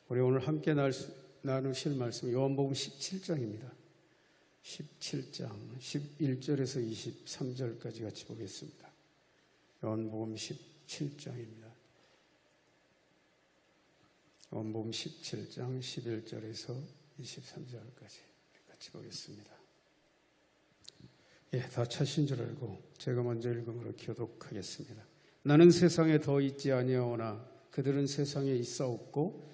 우리 오늘 함께 나누실 말씀 요한복음 17장입니다. 17장 11절에서 23절까지 같이 보겠습니다. 요한복음 17장입니다. 요한복음 17장 11절에서 23절까지 같이 보겠습니다. 다 찾으신 줄 알고 제가 먼저 읽음으로 교독하겠습니다. 나는 세상에 더 있지 아니하오나 그들은 세상에 있사옵고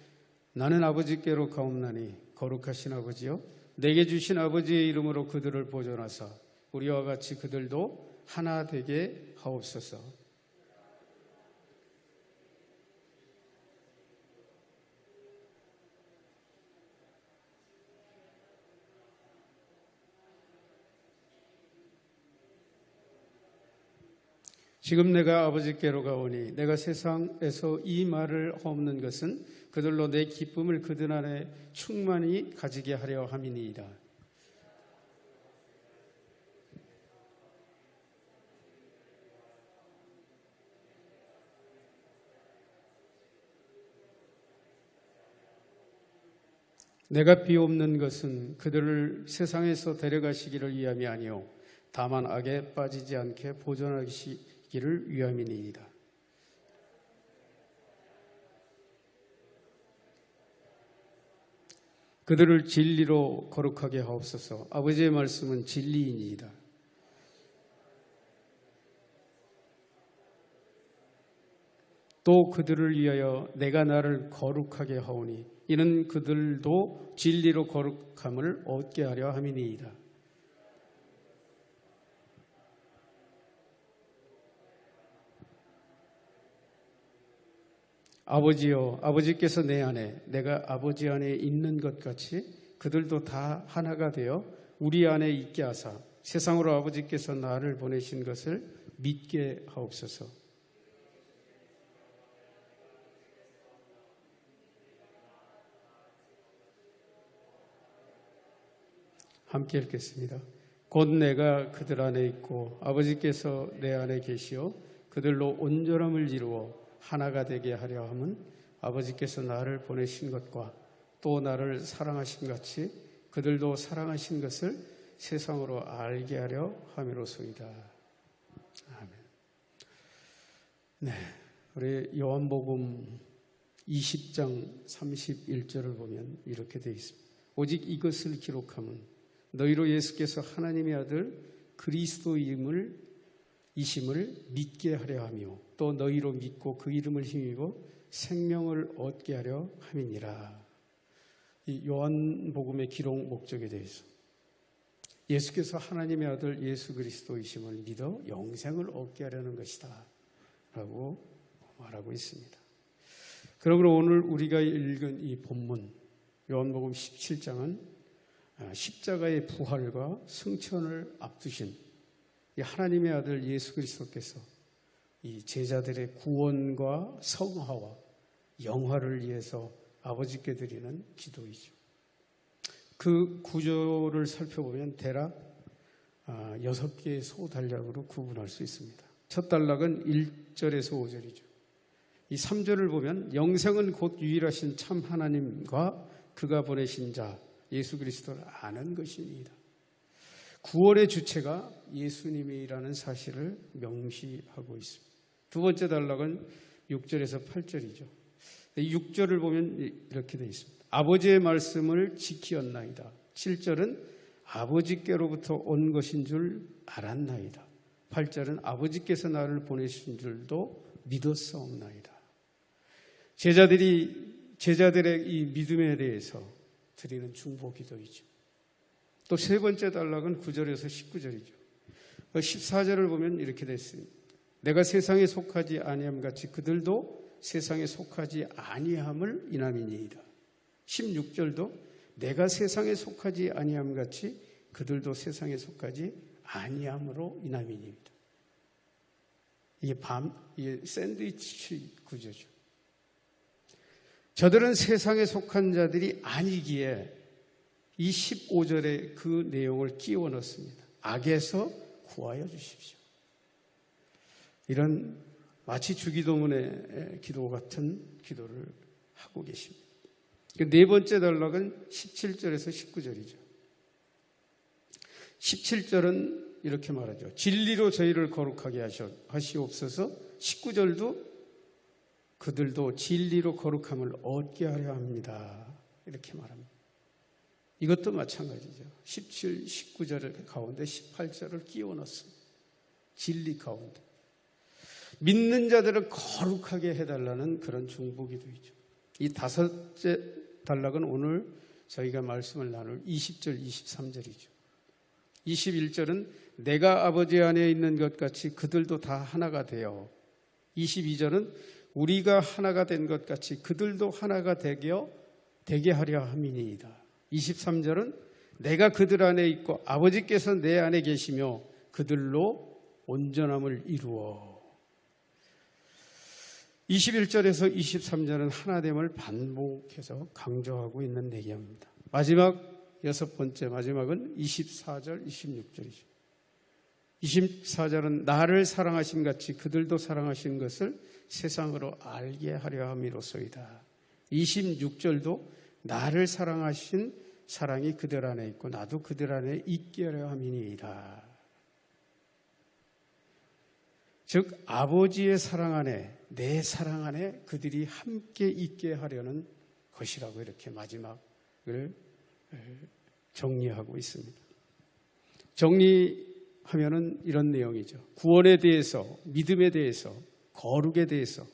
나는 아버지께로 가옵나니 거룩하신 아버지여 내게 주신 아버지의 이름으로 그들을 보존하사 우리와 같이 그들도 하나 되게 하옵소서. 지금 내가 아버지께로 가오니 내가 세상에서 이 말을 하옵는 것은 그들로 내 기쁨을 그들 안에 충만히 가지게 하려 함이니이다. 내가 비옵는 것은 그들을 세상에서 데려가시기를 위함이 아니오 다만 악에 빠지지 않게 보존하시기를 위함이니이다. 그들을 진리로 거룩하게 하옵소서. 아버지의 말씀은 진리이니이다. 또 그들을 위하여 내가 나를 거룩하게 하오니 이는 그들도 진리로 거룩함을 얻게 하려 함이니이다. 아버지여, 아버지께서 내 안에 내가 아버지 안에 있는 것 같이 그들도 다 하나가 되어 우리 안에 있게 하사 세상으로 아버지께서 나를 보내신 것을 믿게 하옵소서. 함께 읽겠습니다. 곧 내가 그들 안에 있고 아버지께서 내 안에 계시어 그들로 온전함을 이루어 하나가 되게 하려 함은 아버지께서 나를 보내신 것과 또 나를 사랑하신 같이 그들도 사랑하신 것을 세상으로 알게 하려 함이로소이다. 아멘. 네, 우리 요한복음 20장 31절을 보면 이렇게 되어 있습니다. 오직 이것을 기록함은 너희로 예수께서 하나님의 아들 그리스도임을 이심을 믿게 하려 하며 또 너희로 믿고 그 이름을 힘입어 생명을 얻게 하려 함이니라. 이 요한복음의 기록 목적에 대해서 예수께서 하나님의 아들 예수 그리스도이심을 믿어 영생을 얻게 하려는 것이다 라고 말하고 있습니다. 그러므로 오늘 우리가 읽은 이 본문 요한복음 17장은 십자가의 부활과 승천을 앞두신 이 하나님의 아들 예수 그리스도께서 이 제자들의 구원과 성화와 영화를 위해서 아버지께 드리는 기도이죠. 그 구조를 살펴보면 대략 6개의 소단락으로 구분할 수 있습니다. 첫 단락은 1절에서 5절이죠. 이 3절을 보면 영생은 곧 유일하신 참 하나님과 그가 보내신 자 예수 그리스도를 아는 것입니다. 구원의 주체가 예수님이라는 사실을 명시하고 있습니다. 두 번째 단락은 6절에서 8절이죠. 6절을 보면 이렇게 되어 있습니다. 아버지의 말씀을 지키었나이다. 7절은 아버지께로부터 온 것인 줄 알았나이다. 8절은 아버지께서 나를 보내신 줄도 믿었사옵나이다. 제자들의 이 믿음에 대해서 드리는 중보 기도이죠. 또 세 번째 단락은 9절에서 19절이죠. 14절을 보면 이렇게 됐습니다. 내가 세상에 속하지 아니함 같이 그들도 세상에 속하지 아니함을 인함이니이다. 16절도 내가 세상에 속하지 아니함 같이 그들도 세상에 속하지 아니함으로 인함이니이다. 이게 샌드위치 구조죠. 저들은 세상에 속한 자들이 아니기에 이 15절에 그 내용을 끼워 넣습니다. 악에서 구하여 주십시오. 이런 마치 주기도문의 기도 같은 기도를 하고 계십니다. 네 번째 단락은 17절에서 19절이죠. 17절은 이렇게 말하죠. 진리로 저희를 거룩하게 하시옵소서. 19절도 그들도 진리로 거룩함을 얻게 하려 합니다. 이렇게 말합니다. 이것도 마찬가지죠. 17, 19절 가운데 18절을 끼워 넣습니다. 진리 가운데. 믿는 자들을 거룩하게 해달라는 그런 중보기도이죠. 이 다섯째 단락은 오늘 저희가 말씀을 나눌 20절, 23절이죠. 21절은 내가 아버지 안에 있는 것 같이 그들도 다 하나가 되어, 22절은 우리가 하나가 된 것 같이 그들도 하나가 되게 하려 함이니이다. 23절은 내가 그들 안에 있고 아버지께서 내 안에 계시며 그들로 온전함을 이루어. 21절에서 23절은 하나됨을 반복해서 강조하고 있는 내용입니다. 마지막 여섯 번째 마지막은 24절, 26절이죠. 24절은 나를 사랑하신 같이 그들도 사랑하신 것을 세상으로 알게 하려 함이로소이다. 26절도 나를 사랑하신 사랑이 그들 안에 있고 나도 그들 안에 있게 하려 함이니이다. 즉 아버지의 사랑 안에, 내 사랑 안에 그들이 함께 있게 하려는 것이라고 이렇게 마지막을 정리하고 있습니다. 정리하면은 이런 내용이죠. 구원에 대해서, 믿음에 대해서, 거룩에 대해서,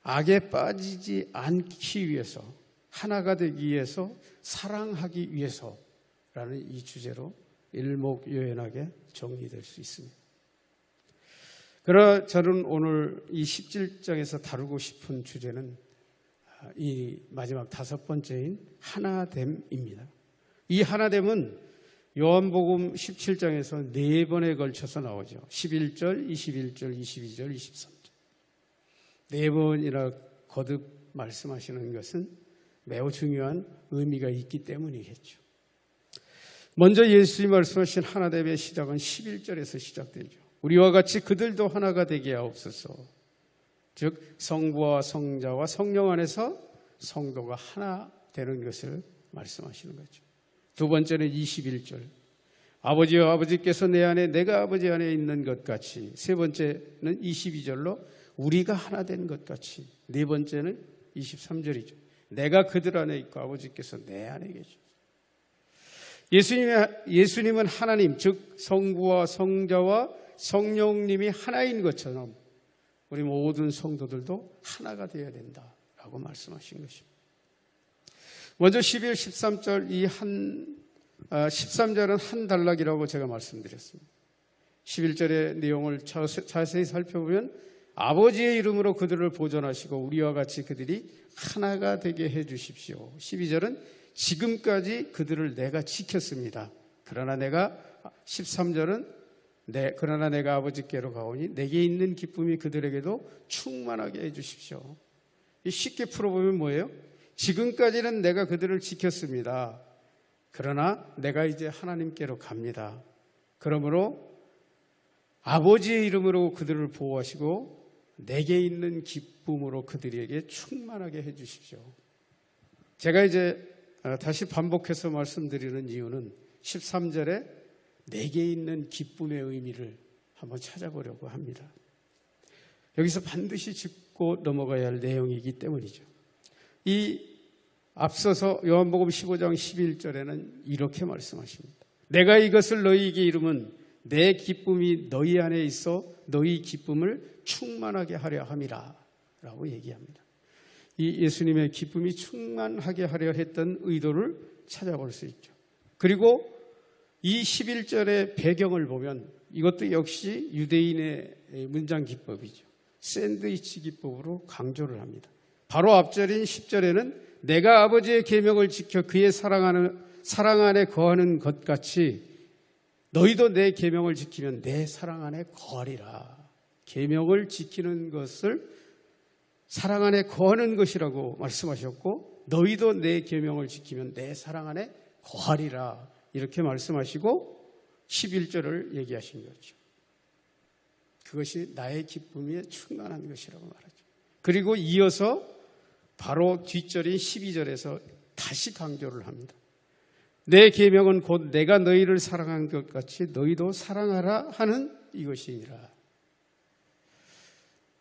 악에 빠지지 않기 위해서, 하나가 되기 위해서, 사랑하기 위해서라는 이 주제로 일목요연하게 정리될 수 있습니다. 그러나 저는 오늘 이 17장에서 다루고 싶은 주제는 이 마지막 다섯 번째인 하나됨입니다. 이 하나됨은 요한복음 17장에서 네 번에 걸쳐서 나오죠. 11절, 21절, 22절, 23절. 네 번이나 거듭 말씀하시는 것은 매우 중요한 의미가 있기 때문이겠죠. 먼저 예수님이 말씀하신 하나됨의 시작은 11절에서 시작되죠. 우리와 같이 그들도 하나가 되게 하옵소서. 즉 성부와 성자와 성령 안에서 성도가 하나 되는 것을 말씀하시는 거죠. 두 번째는 21절. 아버지와 아버지께서 내 안에 내가 아버지 안에 있는 것 같이. 세 번째는 22절로 우리가 하나 된 것 같이. 네 번째는 23절이죠. 내가 그들 안에 있고 아버지께서 내 안에 계시오. 예수님은 하나님, 즉 성부와 성자와 성령님이 하나인 것처럼 우리 모든 성도들도 하나가 되어야 된다라고 말씀하신 것입니다. 먼저 12절, 13절 13절은 한 단락이라고 제가 말씀드렸습니다. 11절의 내용을 자세히 살펴보면 아버지의 이름으로 그들을 보존하시고 우리와 같이 그들이 하나가 되게 해 주십시오. 12절은 지금까지 그들을 내가 지켰습니다. 그러나 13절은 그러나 내가 아버지께로 가오니 내게 있는 기쁨이 그들에게도 충만하게 해 주십시오. 쉽게 풀어보면 뭐예요? 지금까지는 내가 그들을 지켰습니다. 그러나 내가 이제 하나님께로 갑니다. 그러므로 아버지의 이름으로 그들을 보호하시고 내게 있는 기쁨으로 그들에게 충만하게 해 주십시오. 제가 이제 다시 반복해서 말씀드리는 이유는 13절에 내게 있는 기쁨의 의미를 한번 찾아보려고 합니다. 여기서 반드시 짚고 넘어가야 할 내용이기 때문이죠. 이 앞서서 요한복음 15장 11절에는 이렇게 말씀하십니다. 내가 이것을 너희에게 이름은 내 기쁨이 너희 안에 있어 너희 기쁨을 충만하게 하려 함이라 라고 얘기합니다. 이 예수님의 기쁨이 충만하게 하려 했던 의도를 찾아볼 수 있죠. 그리고 이 11절의 배경을 보면 이것도 역시 유대인의 문장 기법이죠. 샌드위치 기법으로 강조를 합니다. 바로 앞절인 10절에는 내가 아버지의 계명을 지켜 그의 사랑 안에 거하는 것 같이 너희도 내 계명을 지키면 내 사랑 안에 거하리라. 계명을 지키는 것을 사랑 안에 거하는 것이라고 말씀하셨고 너희도 내 계명을 지키면 내 사랑 안에 거하리라. 이렇게 말씀하시고 11절을 얘기하신 거죠. 그것이 나의 기쁨이 충만한 것이라고 말하죠. 그리고 이어서 바로 뒷절인 12절에서 다시 강조를 합니다. 내 계명은 곧 내가 너희를 사랑한 것 같이 너희도 사랑하라 하는 이것이니라.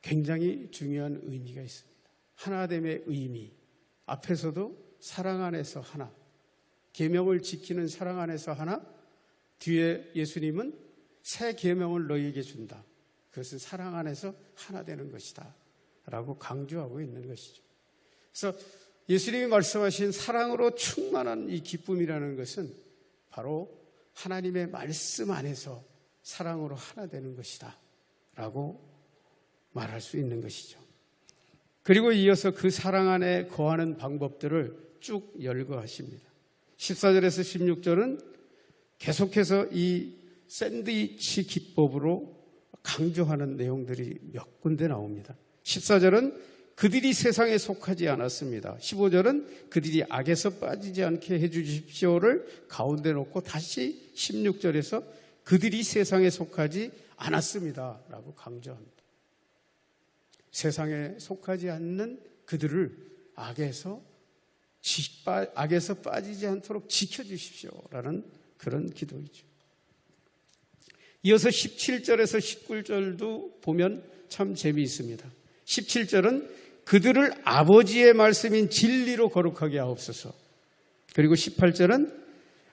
굉장히 중요한 의미가 있습니다. 하나됨의 의미, 앞에서도 사랑 안에서 하나, 계명을 지키는 사랑 안에서 하나, 뒤에 예수님은 새 계명을 너희에게 준다. 그것은 사랑 안에서 하나 되는 것이다 라고 강조하고 있는 것이죠. 그래서 예수님이 말씀하신 사랑으로 충만한 이 기쁨이라는 것은 바로 하나님의 말씀 안에서 사랑으로 하나 되는 것이다 라고 말할 수 있는 것이죠. 그리고 이어서 그 사랑 안에 거하는 방법들을 쭉 열거하십니다. 14절에서 16절은 계속해서 이 샌드위치 기법으로 강조하는 내용들이 몇 군데 나옵니다. 14절은 그들이 세상에 속하지 않았습니다. 15절은 그들이 악에서 빠지지 않게 해주십시오를 가운데 놓고 다시 16절에서 그들이 세상에 속하지 않았습니다 라고 강조합니다. 세상에 속하지 않는 그들을 악에서 빠지지 않도록 지켜주십시오라는 그런 기도이죠. 이어서 17절에서 19절도 보면 참 재미있습니다. 17절은 그들을 아버지의 말씀인 진리로 거룩하게 하옵소서. 그리고 18절은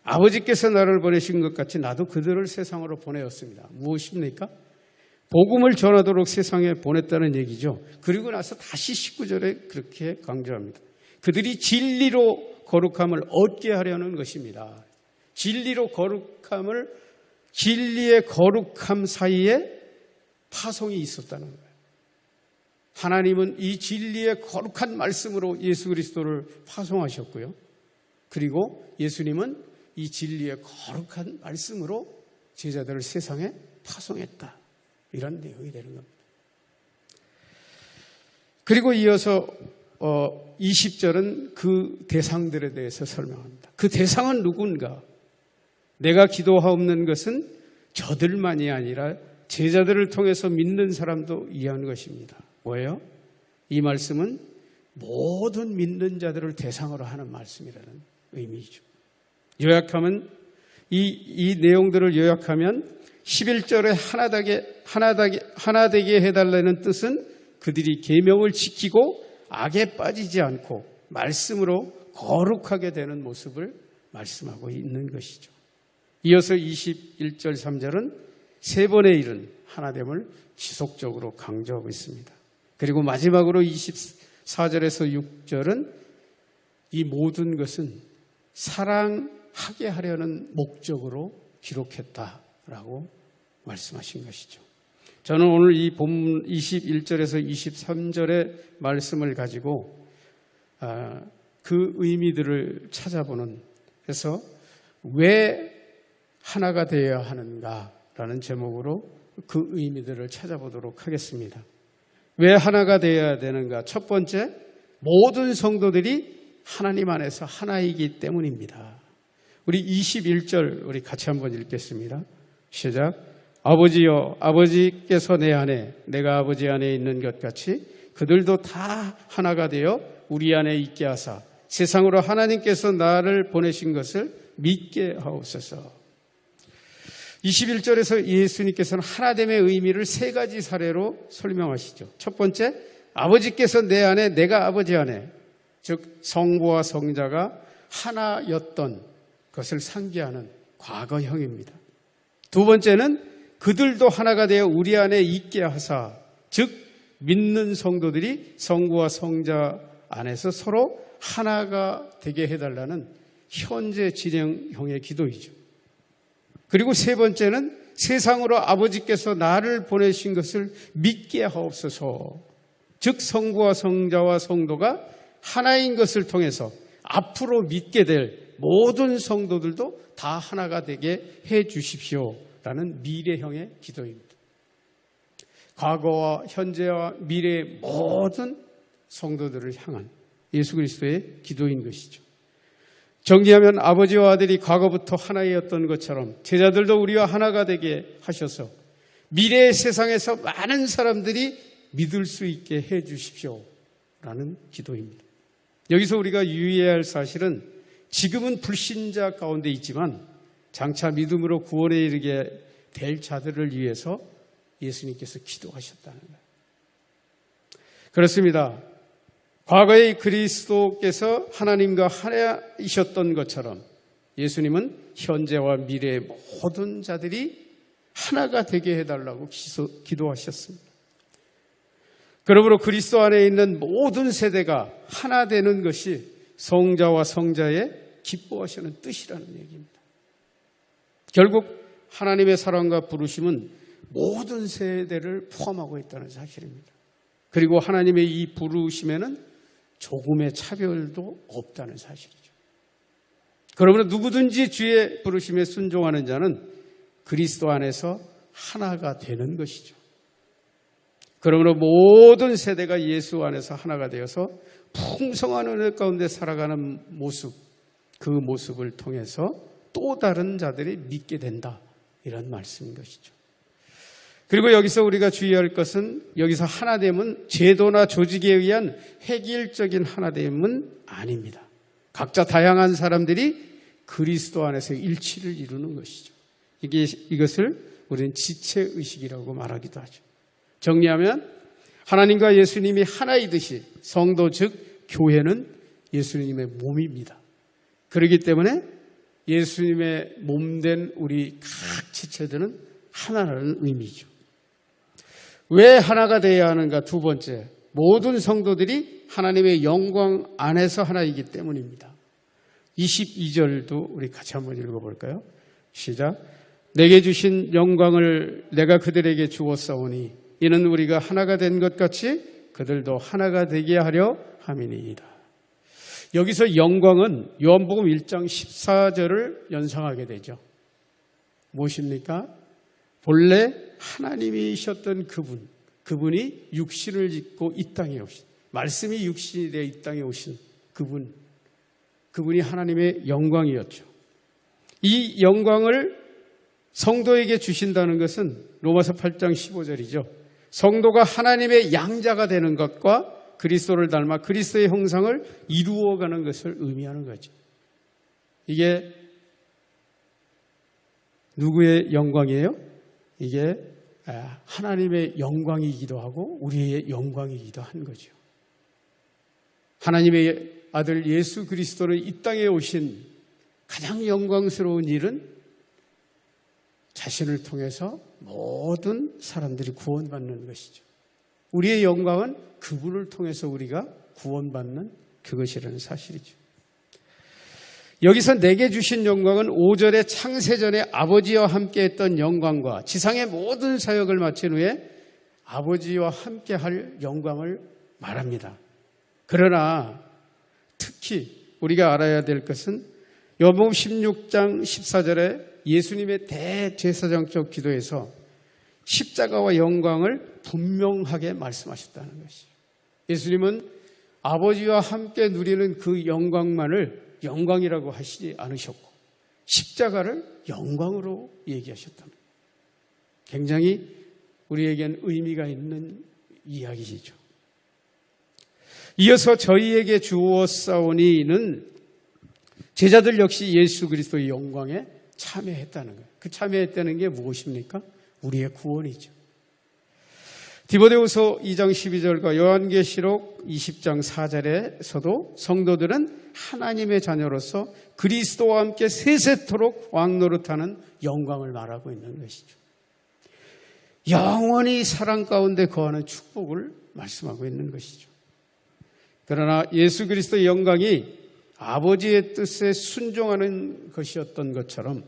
아버지께서 나를 보내신 것 같이 나도 그들을 세상으로 보내었습니다. 무엇입니까? 복음을 전하도록 세상에 보냈다는 얘기죠. 그리고 나서 다시 19절에 그렇게 강조합니다. 그들이 진리로 거룩함을 얻게 하려는 것입니다. 진리로 거룩함을, 진리의 거룩함 사이에 파송이 있었다는 거예요. 하나님은 이 진리의 거룩한 말씀으로 예수 그리스도를 파송하셨고요. 그리고 예수님은 이 진리의 거룩한 말씀으로 제자들을 세상에 파송했다. 이런 내용이 되는 겁니다. 그리고 이어서 20절은 그 대상들에 대해서 설명합니다. 그 대상은 누군가? 내가 기도하옵는 것은 저들만이 아니라 제자들을 통해서 믿는 사람도 이해하는 것입니다. 뭐예요? 이 말씀은 모든 믿는 자들을 대상으로 하는 말씀이라는 의미죠. 요약하면 이 내용들을 요약하면 11절에 하나 되게 해달라는 뜻은 그들이 계명을 지키고 악에 빠지지 않고 말씀으로 거룩하게 되는 모습을 말씀하고 있는 것이죠. 이어서 21절 3절은 세 번의 일은 하나됨을 지속적으로 강조하고 있습니다. 그리고 마지막으로 24절에서 6절은 이 모든 것은 사랑하게 하려는 목적으로 기록했다라고 말씀하신 것이죠. 저는 오늘 이 본문 21절에서 23절의 말씀을 가지고 그 의미들을 찾아보는, 그래서 왜 하나가 되어야 하는가라는 제목으로 그 의미들을 찾아보도록 하겠습니다. 왜 하나가 되어야 되는가? 첫 번째, 모든 성도들이 하나님 안에서 하나이기 때문입니다. 우리 21절 우리 같이 한번 읽겠습니다. 시작. 아버지여, 아버지께서 내 안에 내가 아버지 안에 있는 것 같이 그들도 다 하나가 되어 우리 안에 있게 하사 세상으로 하나님께서 나를 보내신 것을 믿게 하옵소서. 21절에서 예수님께서는 하나됨의 의미를 세 가지 사례로 설명하시죠. 첫 번째, 아버지께서 내 안에 내가 아버지 안에, 즉 성부와 성자가 하나였던 것을 상기하는 과거형입니다. 두 번째는 그들도 하나가 되어 우리 안에 있게 하사, 즉 믿는 성도들이 성부와 성자 안에서 서로 하나가 되게 해달라는 현재 진행형의 기도이죠. 그리고 세 번째는 세상으로 아버지께서 나를 보내신 것을 믿게 하옵소서, 즉 성부와 성자와 성도가 하나인 것을 통해서 앞으로 믿게 될 모든 성도들도 다 하나가 되게 해 주십시오라는 미래형의 기도입니다. 과거와 현재와 미래의 모든 성도들을 향한 예수 그리스도의 기도인 것이죠. 정리하면 아버지와 아들이 과거부터 하나였던 것처럼 제자들도 우리와 하나가 되게 하셔서 미래의 세상에서 많은 사람들이 믿을 수 있게 해 주십시오라는 기도입니다. 여기서 우리가 유의해야 할 사실은 지금은 불신자 가운데 있지만 장차 믿음으로 구원에 이르게 될 자들을 위해서 예수님께서 기도하셨다는 거예요. 그렇습니다. 과거의 그리스도께서 하나님과 하나이셨던 것처럼 예수님은 현재와 미래의 모든 자들이 하나가 되게 해달라고 기도하셨습니다. 그러므로 그리스도 안에 있는 모든 세대가 하나 되는 것이 성자와 성자의 기뻐하시는 뜻이라는 얘기입니다. 결국 하나님의 사랑과 부르심은 모든 세대를 포함하고 있다는 사실입니다. 그리고 하나님의 이 부르심에는 조금의 차별도 없다는 사실이죠. 그러므로 누구든지 주의 부르심에 순종하는 자는 그리스도 안에서 하나가 되는 것이죠. 그러므로 모든 세대가 예수 안에서 하나가 되어서 풍성한 은혜 가운데 살아가는 모습, 그 모습을 통해서 또 다른 자들이 믿게 된다, 이런 말씀인 것이죠. 그리고 여기서 우리가 주의할 것은 여기서 하나됨은 제도나 조직에 의한 획일적인 하나됨은 아닙니다. 각자 다양한 사람들이 그리스도 안에서 일치를 이루는 것이죠. 이것을 우리는 지체의식이라고 말하기도 하죠. 정리하면 하나님과 예수님이 하나이듯이 성도 즉 교회는 예수님의 몸입니다. 그렇기 때문에 예수님의 몸된 우리 각 지체들은 하나라는 의미죠. 왜 하나가 되어야 하는가? 두 번째, 모든 성도들이 하나님의 영광 안에서 하나이기 때문입니다. 22절도 우리 같이 한번 읽어볼까요? 시작. 내게 주신 영광을 내가 그들에게 주었사오니 이는 우리가 하나가 된 것 같이 그들도 하나가 되게 하려 함이니이다. 여기서 영광은 요한복음 1장 14절을 연상하게 되죠. 무엇입니까? 본래 하나님이셨던 그분이 육신을 짓고 이 땅에 오신, 말씀이 육신이 되어 이 땅에 오신 그분이 하나님의 영광이었죠. 이 영광을 성도에게 주신다는 것은 로마서 8장 15절이죠. 성도가 하나님의 양자가 되는 것과 그리스도를 닮아 그리스도의 형상을 이루어가는 것을 의미하는 거죠. 이게 누구의 영광이에요? 이게 하나님의 영광이기도 하고 우리의 영광이기도 한 거죠. 하나님의 아들 예수 그리스도는 이 땅에 오신 가장 영광스러운 일은 자신을 통해서 모든 사람들이 구원받는 것이죠. 우리의 영광은 그분을 통해서 우리가 구원받는 그것이라는 사실이죠. 여기서 내게 주신 영광은 5절의 창세전에 아버지와 함께 했던 영광과 지상의 모든 사역을 마친 후에 아버지와 함께 할 영광을 말합니다. 그러나 특히 우리가 알아야 될 것은 요한복음 16장 14절에 예수님의 대제사장적 기도에서 십자가와 영광을 분명하게 말씀하셨다는 것이에요. 예수님은 아버지와 함께 누리는 그 영광만을 영광이라고 하시지 않으셨고 십자가를 영광으로 얘기하셨답니다. 굉장히 우리에겐 의미가 있는 이야기이죠. 이어서 저희에게 주었사오니는 제자들 역시 예수 그리스도의 영광에 참여했다는 거예요. 그 참여했다는 게 무엇입니까? 우리의 구원이죠. 디모데후서 2장 12절과 요한계시록 20장 4절에서도 성도들은 하나님의 자녀로서 그리스도와 함께 세세토록 왕노릇하는 영광을 말하고 있는 것이죠. 영원히 사랑 가운데 거하는 축복을 말씀하고 있는 것이죠. 그러나 예수 그리스도의 영광이 아버지의 뜻에 순종하는 것이었던 것처럼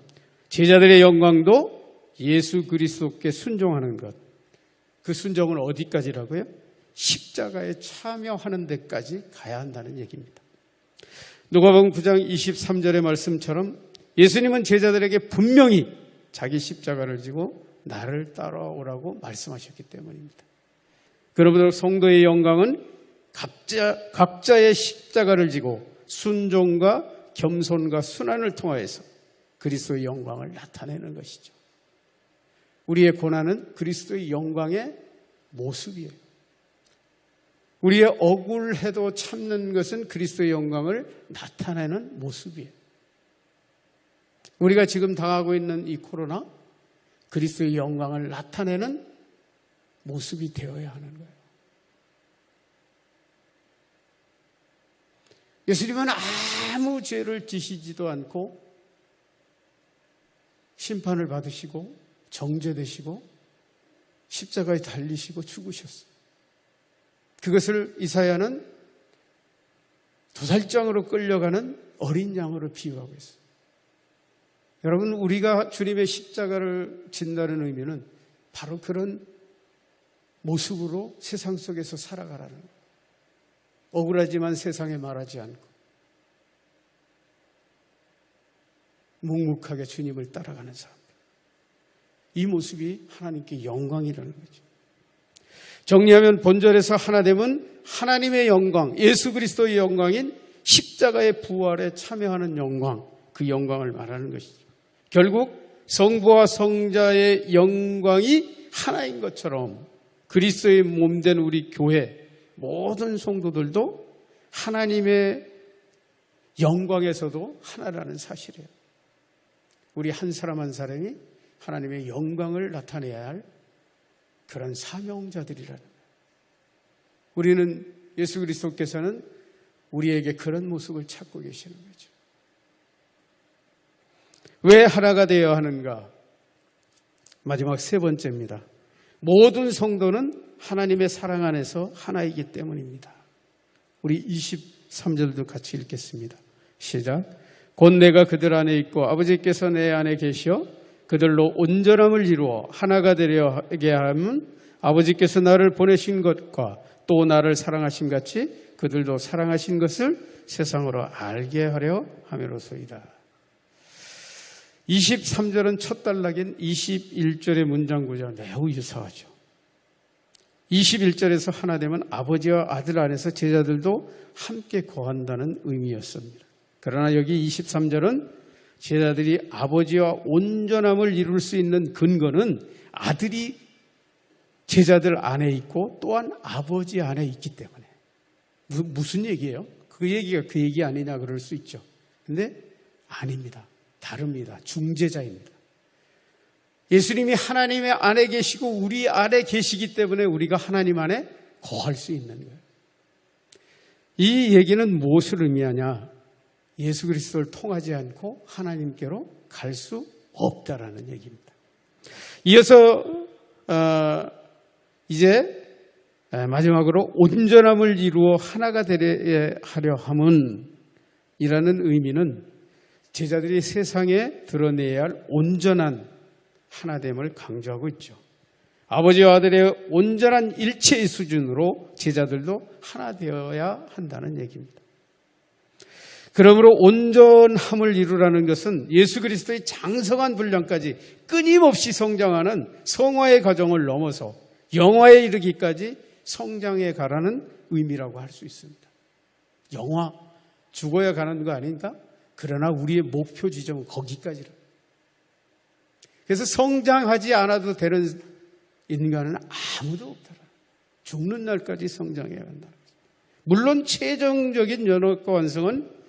제자들의 영광도 예수 그리스도께 순종하는 것, 그 순종은 어디까지라고요? 십자가에 참여하는 데까지 가야 한다는 얘기입니다. 누가복음 9장 23절의 말씀처럼 예수님은 제자들에게 분명히 자기 십자가를 지고 나를 따라오라고 말씀하셨기 때문입니다. 그러므로 성도의 영광은 각자의 십자가를 지고 순종과 겸손과 순환을 통하여서 그리스도의 영광을 나타내는 것이죠. 우리의 고난은 그리스도의 영광의 모습이에요. 우리의 억울해도 참는 것은 그리스도의 영광을 나타내는 모습이에요. 우리가 지금 당하고 있는 이 코로나, 그리스도의 영광을 나타내는 모습이 되어야 하는 거예요. 예수님은 아무 죄를 지시지도 않고 심판을 받으시고 정죄되시고 십자가에 달리시고 죽으셨어요. 그것을 이사야는 도살장으로 끌려가는 어린 양으로 비유하고 있어요. 여러분, 우리가 주님의 십자가를 진다는 의미는 바로 그런 모습으로 세상 속에서 살아가라는 거예요. 억울하지만 세상에 말하지 않고 묵묵하게 주님을 따라가는 사람. 이 모습이 하나님께 영광이라는 거죠. 정리하면 본절에서 하나됨은 하나님의 영광, 예수 그리스도의 영광인 십자가의 부활에 참여하는 영광, 그 영광을 말하는 것이죠. 결국 성부와 성자의 영광이 하나인 것처럼 그리스도의 몸된 우리 교회 모든 성도들도 하나님의 영광에서도 하나라는 사실이에요. 우리 한 사람 한 사람이 하나님의 영광을 나타내야 할 그런 사명자들이라는 거예요. 우리는 예수 그리스도께서는 우리에게 그런 모습을 찾고 계시는 거죠. 왜 하나가 되어야 하는가? 마지막 세 번째입니다. 모든 성도는 하나님의 사랑 안에서 하나이기 때문입니다. 우리 23절도 같이 읽겠습니다. 시작. 곧 내가 그들 안에 있고 아버지께서 내 안에 계시어 그들로 온전함을 이루어 하나가 되게 하면 아버지께서 나를 보내신 것과 또 나를 사랑하신 같이 그들도 사랑하신 것을 세상으로 알게 하려 함이로소이다. 23절은 첫 단락인 21절의 문장 구조와 매우 유사하죠. 21절에서 하나 되면 아버지와 아들 안에서 제자들도 함께 거한다는 의미였습니다. 그러나 여기 23절은 제자들이 아버지와 온전함을 이룰 수 있는 근거는 아들이 제자들 안에 있고 또한 아버지 안에 있기 때문에. 무슨 얘기예요? 그 얘기가 그 얘기 아니냐 그럴 수 있죠. 근데 아닙니다. 다릅니다. 중재자입니다. 예수님이 하나님 안에 계시고 우리 안에 계시기 때문에 우리가 하나님 안에 거할 수 있는 거예요. 이 얘기는 무엇을 의미하냐? 예수 그리스도를 통하지 않고 하나님께로 갈 수 없다라는 얘기입니다. 이어서 이제 마지막으로 온전함을 이루어 하나가 되려 하려 함은 이라는 의미는 제자들이 세상에 드러내야 할 온전한 하나됨을 강조하고 있죠. 아버지와 아들의 온전한 일체의 수준으로 제자들도 하나 되어야 한다는 얘기입니다. 그러므로 온전함을 이루라는 것은 예수 그리스도의 장성한 분량까지 끊임없이 성장하는 성화의 과정을 넘어서 영화에 이르기까지 성장해 가라는 의미라고 할 수 있습니다. 영화, 죽어야 가는 거 아닌가? 그러나 우리의 목표 지점은 거기까지라. 그래서 성장하지 않아도 되는 인간은 아무도 없더라. 죽는 날까지 성장해야 한다. 물론 최종적인 연합과 완성은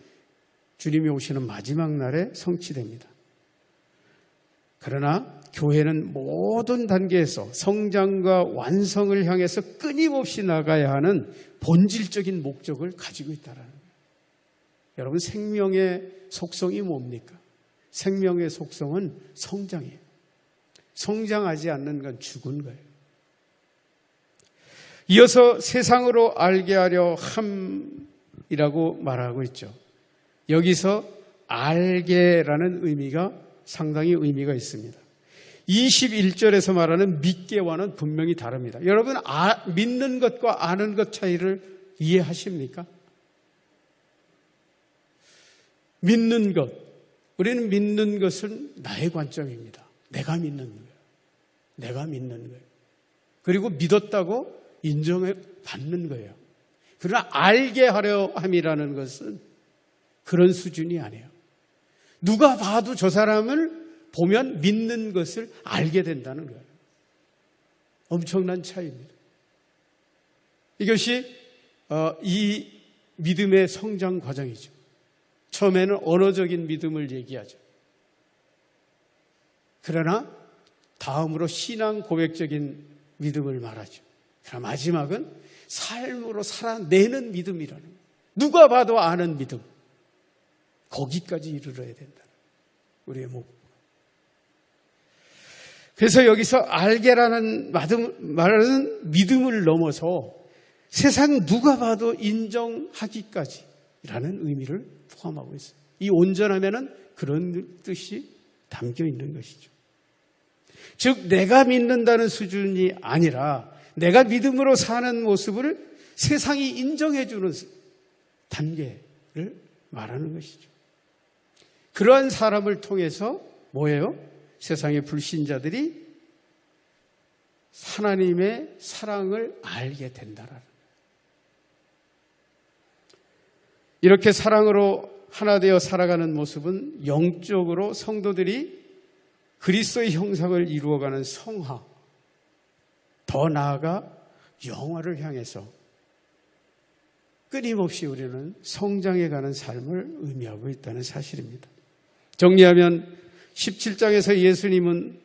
주님이 오시는 마지막 날에 성취됩니다. 그러나 교회는 모든 단계에서 성장과 완성을 향해서 끊임없이 나가야 하는 본질적인 목적을 가지고 있다는 거예요. 여러분, 생명의 속성이 뭡니까? 생명의 속성은 성장이에요. 성장하지 않는 건 죽은 거예요. 이어서 세상으로 알게 하려 함이라고 말하고 있죠. 여기서 알게라는 의미가 상당히 의미가 있습니다. 21절에서 말하는 믿게와는 분명히 다릅니다. 여러분, 믿는 것과 아는 것 차이를 이해하십니까? 믿는 것. 우리는 믿는 것은 나의 관점입니다. 내가 믿는 거예요. 내가 믿는 거예요. 그리고 믿었다고 인정해 받는 거예요. 그러나 알게 하려 함이라는 것은 그런 수준이 아니에요. 누가 봐도 저 사람을 보면 믿는 것을 알게 된다는 거예요. 엄청난 차이입니다. 이것이 이 믿음의 성장 과정이죠. 처음에는 언어적인 믿음을 얘기하죠. 그러나 다음으로 신앙 고백적인 믿음을 말하죠. 그러나 마지막은 삶으로 살아내는 믿음이라는 거예요. 누가 봐도 아는 믿음. 거기까지 이르러야 된다. 우리의 목표. 그래서 여기서 알게라는 말은 믿음을 넘어서 세상 누가 봐도 인정하기까지라는 의미를 포함하고 있어요. 이 온전하면은 그런 뜻이 담겨 있는 것이죠. 즉 내가 믿는다는 수준이 아니라 내가 믿음으로 사는 모습을 세상이 인정해 주는 단계를 말하는 것이죠. 그러한 사람을 통해서 뭐예요? 세상의 불신자들이 하나님의 사랑을 알게 된다라는 거예요. 이렇게 사랑으로 하나 되어 살아가는 모습은 영적으로 성도들이 그리스도의 형상을 이루어가는 성화, 더 나아가 영화를 향해서 끊임없이 우리는 성장해가는 삶을 의미하고 있다는 사실입니다. 정리하면 17장에서 예수님은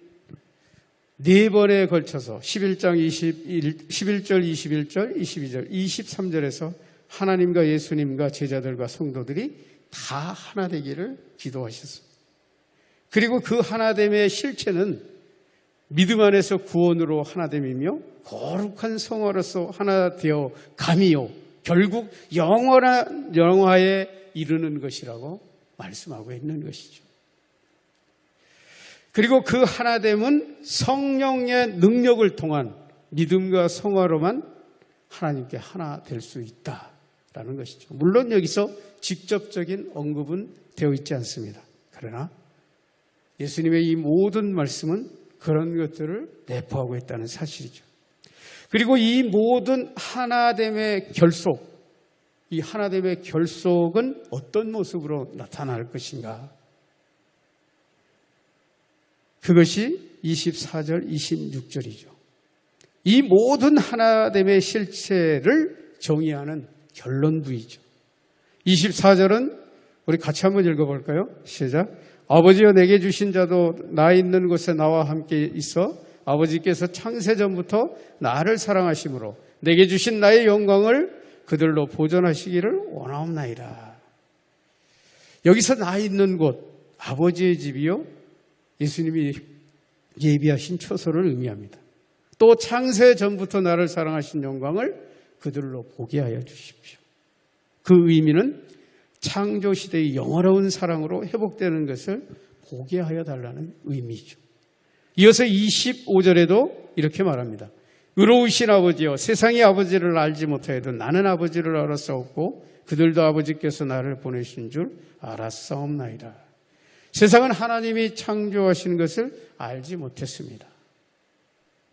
4번에 걸쳐서 11장 11절, 21절, 22절, 23절에서 하나님과 예수님과 제자들과 성도들이 다 하나 되기를 기도하셨습니다. 그리고 그 하나됨의 실체는 믿음 안에서 구원으로 하나됨이며 거룩한 성화로서 하나 되어 감이요 결국 영원한 영화에 이르는 것이라고 말씀하고 있는 것이죠. 그리고 그 하나됨은 성령의 능력을 통한 믿음과 성화로만 하나님께 하나 될 수 있다라는 것이죠. 물론 여기서 직접적인 언급은 되어 있지 않습니다. 그러나 예수님의 이 모든 말씀은 그런 것들을 내포하고 있다는 사실이죠. 그리고 이 모든 하나됨의 결속, 이 하나됨의 결속은 어떤 모습으로 나타날 것인가? 그것이 24절, 26절이죠. 이 모든 하나됨의 실체를 정의하는 결론부이죠. 24절은 우리 같이 한번 읽어볼까요? 시작. 아버지여 내게 주신 자도 나 있는 곳에 나와 함께 있어 아버지께서 창세전부터 나를 사랑하심으로 내게 주신 나의 영광을 그들로 보존하시기를 원하옵나이다. 여기서 나 있는 곳, 아버지의 집이요 예수님이 예비하신 처소를 의미합니다. 또 창세전부터 나를 사랑하신 영광을 그들로 보게 하여 주십시오. 그 의미는 창조시대의 영원로운 사랑으로 회복되는 것을 보게 하여 달라는 의미죠. 이어서 25절에도 이렇게 말합니다. 의로우신 아버지여 세상이 아버지를 알지 못하여도 나는 아버지를 알았사옵고 그들도 아버지께서 나를 보내신 줄 알았사옵나이다. 세상은 하나님이 창조하신 것을 알지 못했습니다.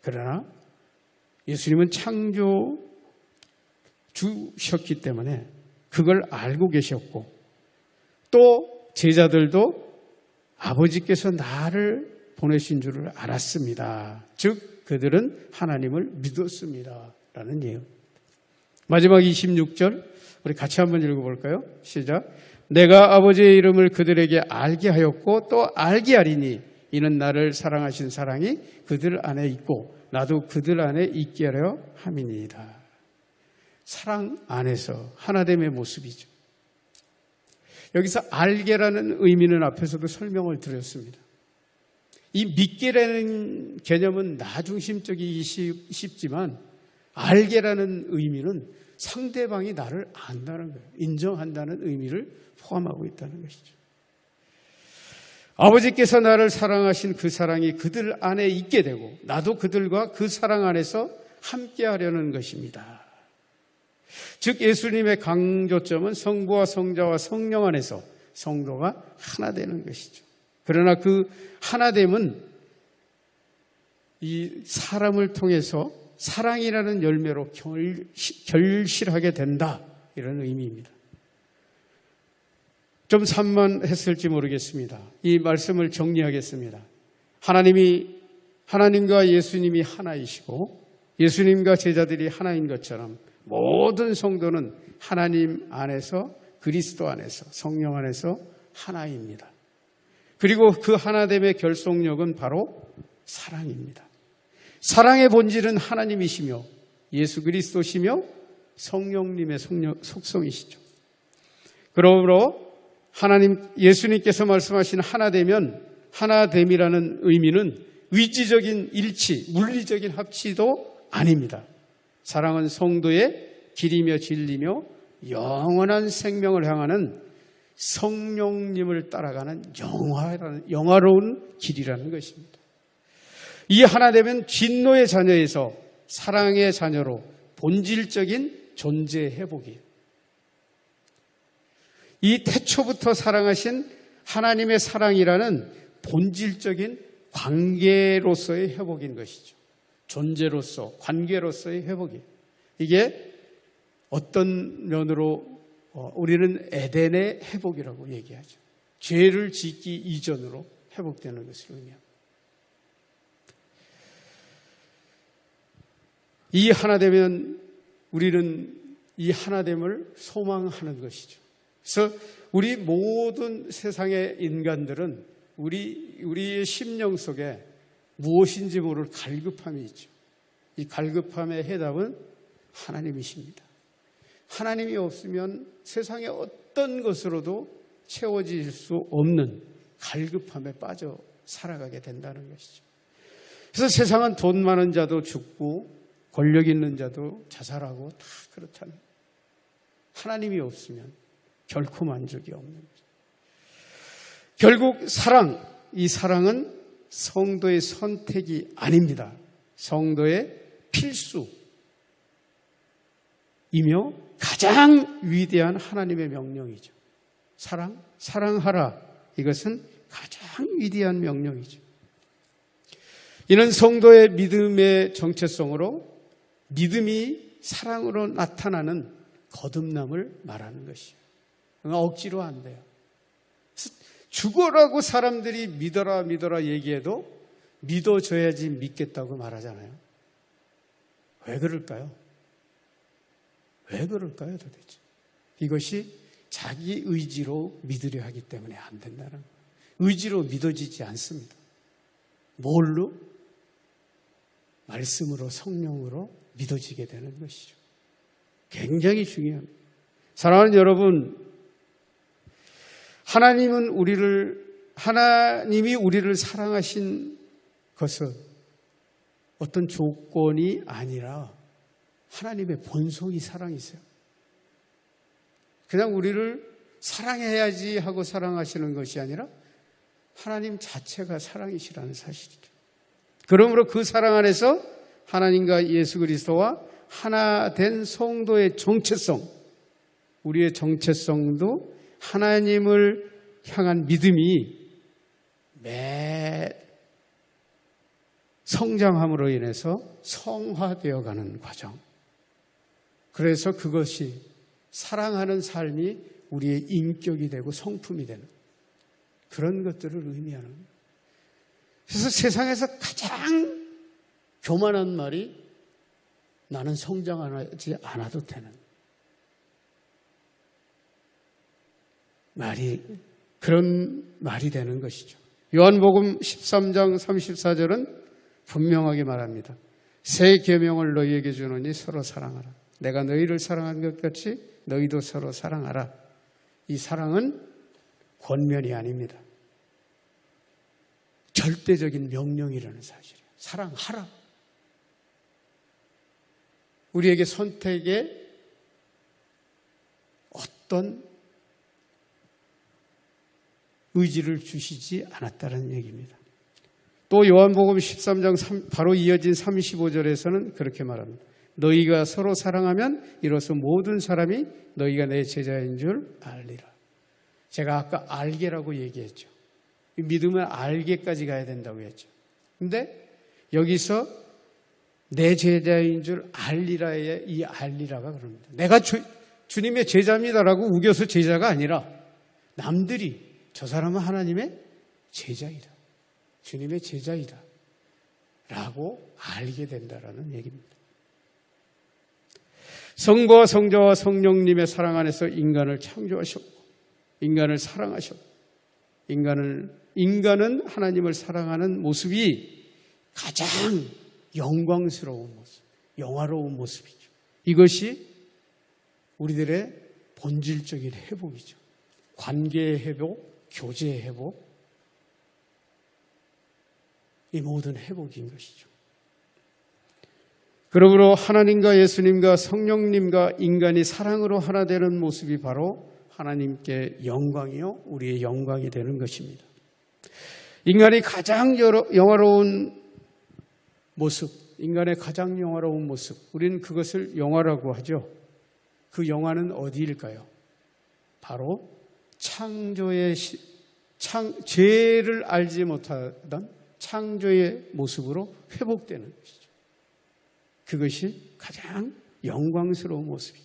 그러나 예수님은 창조주셨기 때문에 그걸 알고 계셨고 또 제자들도 아버지께서 나를 보내신 줄을 알았습니다. 즉 그들은 하나님을 믿었습니다. 라는 예요. 마지막 26절 우리 같이 한번 읽어볼까요? 시작. 내가 아버지의 이름을 그들에게 알게 하였고 또 알게 하리니 이는 나를 사랑하신 사랑이 그들 안에 있고 나도 그들 안에 있게 하려 함이니이다. 사랑 안에서 하나됨의 모습이죠. 여기서 알게라는 의미는 앞에서도 설명을 드렸습니다. 이 믿게라는 개념은 나 중심적이기 쉽지만 알게라는 의미는 상대방이 나를 안다는 거예요. 인정한다는 의미를 포함하고 있다는 것이죠. 아버지께서 나를 사랑하신 그 사랑이 그들 안에 있게 되고 나도 그들과 그 사랑 안에서 함께 하려는 것입니다. 즉 예수님의 강조점은 성부와 성자와 성령 안에서 성도가 하나 되는 것이죠. 그러나 그 하나됨은 이 사람을 통해서 사랑이라는 열매로 결실하게 된다. 이런 의미입니다. 좀 산만했을지 모르겠습니다. 이 말씀을 정리하겠습니다. 하나님과 예수님이 하나이시고 예수님과 제자들이 하나인 것처럼 모든 성도는 하나님 안에서, 그리스도 안에서, 성령 안에서 하나입니다. 그리고 그 하나됨의 결속력은 바로 사랑입니다. 사랑의 본질은 하나님이시며 예수 그리스도시며 성령님의 속성이시죠. 그러므로 예수님께서 말씀하신 하나됨이라는 의미는 위지적인 일치, 물리적인 합치도 아닙니다. 사랑은 성도의 길이며 진리며 영원한 생명을 향하는 성령님을 따라가는 영화로운 길이라는 것입니다. 이 하나됨은 진노의 자녀에서 사랑의 자녀로 본질적인 존재 회복이에요. 이 태초부터 사랑하신 하나님의 사랑이라는 본질적인 관계로서의 회복인 것이죠. 존재로서, 관계로서의 회복이에요. 이게 어떤 면으로 우리는 에덴의 회복이라고 얘기하죠. 죄를 짓기 이전으로 회복되는 것을 의미합니다. 이 하나되면 우리는 이 하나됨을 소망하는 것이죠. 그래서 우리 모든 세상의 인간들은 우리의 심령 속에 무엇인지 모를 갈급함이 있죠. 이 갈급함의 해답은 하나님이십니다. 하나님이 없으면 세상의 어떤 것으로도 채워질 수 없는 갈급함에 빠져 살아가게 된다는 것이죠. 그래서 세상은 돈 많은 자도 죽고 권력 있는 자도 자살하고 다 그렇다는, 하나님이 없으면 결코 만족이 없는 거죠. 결국 이 사랑은 성도의 선택이 아닙니다. 성도의 필수이며 가장 위대한 하나님의 명령이죠. 사랑하라. 이것은 가장 위대한 명령이죠. 이는 성도의 믿음의 정체성으로 믿음이 사랑으로 나타나는 거듭남을 말하는 것이에요. 억지로 안 돼요. 죽어라고 사람들이 믿어라 얘기해도 믿어줘야지 믿겠다고 말하잖아요. 왜 그럴까요? 왜 그럴까요 도대체? 이것이 자기 의지로 믿으려 하기 때문에 안 된다는 거예요. 의지로 믿어지지 않습니다. 뭘로? 말씀으로, 성령으로 믿어지게 되는 것이죠. 굉장히 중요합니다. 사랑하는 여러분, 하나님이 우리를 사랑하신 것은 어떤 조건이 아니라 하나님의 본성이 사랑이세요. 그냥 우리를 사랑해야지 하고 사랑하시는 것이 아니라 하나님 자체가 사랑이시라는 사실이죠. 그러므로 그 사랑 안에서 하나님과 예수 그리스도와 하나 된 성도의 정체성, 우리의 정체성도 하나님을 향한 믿음이 매 성장함으로 인해서 성화되어 가는 과정. 그래서 그것이 사랑하는 삶이 우리의 인격이 되고 성품이 되는 그런 것들을 의미하는 거예요. 그래서 세상에서 가장 교만한 말이 나는 성장하지 않아도 되는 그런 말이 되는 것이죠. 요한복음 13장 34절은 분명하게 말합니다. 새 계명을 너희에게 주노니 서로 사랑하라. 내가 너희를 사랑한 것 같이 너희도 서로 사랑하라. 이 사랑은 권면이 아닙니다. 절대적인 명령이라는 사실이에요. 사랑하라. 우리에게 선택에 어떤 의지를 주시지 않았다는 얘기입니다. 또 요한복음 13장 바로 이어진 35절에서는 그렇게 말합니다. 너희가 서로 사랑하면 이로써 모든 사람이 너희가 내 제자인 줄 알리라. 제가 아까 알게라고 얘기했죠. 믿음은 알게까지 가야 된다고 했죠. 근데 여기서 내 제자인 줄 알리라의 이 알리라가 그럽니다. 내가 주님의 제자입니다라고 우겨서 제자가 아니라 남들이 저 사람은 하나님의 제자이다. 주님의 제자이다. 라고 알게 된다라는 얘기입니다. 성부와 성자와 성령님의 사랑 안에서 인간을 창조하셨고 인간을 사랑하셨고 인간은 하나님을 사랑하는 모습이 가장 영광스러운 모습, 영화로운 모습이죠. 이것이 우리들의 본질적인 회복이죠. 관계의 회복, 교제의 회복, 이 모든 회복인 것이죠. 그러므로 하나님과 예수님과 성령님과 인간이 사랑으로 하나 되는 모습이 바로 하나님께 영광이요, 우리의 영광이 되는 것입니다. 인간이 가장 영화로운 모습, 인간의 가장 영화로운 모습, 우리는 그것을 영화라고 하죠. 그 영화는 어디일까요? 바로 죄를 알지 못하던 창조의 모습으로 회복되는 것이죠. 그것이 가장 영광스러운 모습이죠.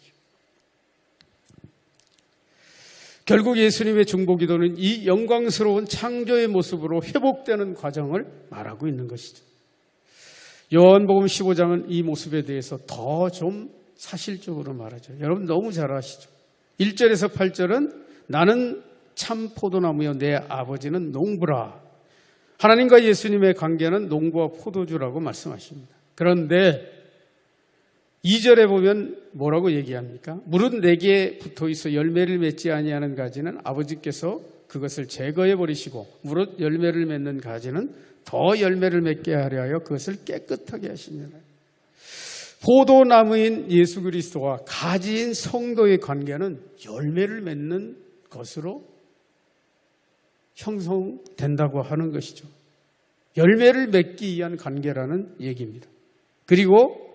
결국 예수님의 중보기도는 이 영광스러운 창조의 모습으로 회복되는 과정을 말하고 있는 것이죠. 요한복음 15장은 이 모습에 대해서 더 좀 사실적으로 말하죠. 여러분 너무 잘 아시죠? 1절에서 8절은 나는 참 포도나무여 내 아버지는 농부라. 하나님과 예수님의 관계는 농부와 포도주라고 말씀하십니다. 그런데 2절에 보면 뭐라고 얘기합니까? 무릇 내게 붙어있어 열매를 맺지 아니하는 가지는 아버지께서 그것을 제거해 버리시고 무릇 열매를 맺는 가지는 더 열매를 맺게 하려 하여 그것을 깨끗하게 하시느니라. 포도나무인 예수 그리스도와 가지인 성도의 관계는 열매를 맺는 것으로 형성된다고 하는 것이죠. 열매를 맺기 위한 관계라는 얘기입니다. 그리고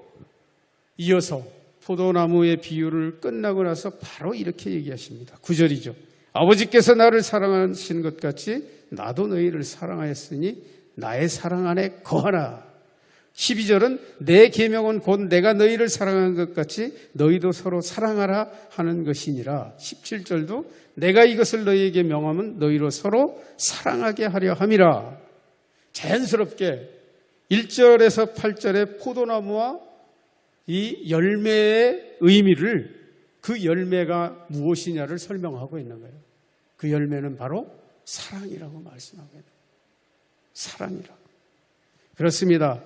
이어서 포도나무의 비유를 끝나고 나서 바로 이렇게 얘기하십니다. 9절이죠. 아버지께서 나를 사랑하신 것 같이 나도 너희를 사랑하였으니 나의 사랑 안에 거하라. 12절은 내 계명은 곧 내가 너희를 사랑한 것 같이 너희도 서로 사랑하라 하는 것이니라. 17절도 내가 이것을 너희에게 명하면 너희로 서로 사랑하게 하려 함이라. 자연스럽게 1절에서 8절의 포도나무와 이 열매의 의미를 그 열매가 무엇이냐를 설명하고 있는 거예요. 그 열매는 바로 사랑이라고 말씀하고 있는 거예요. 사랑이라고. 그렇습니다.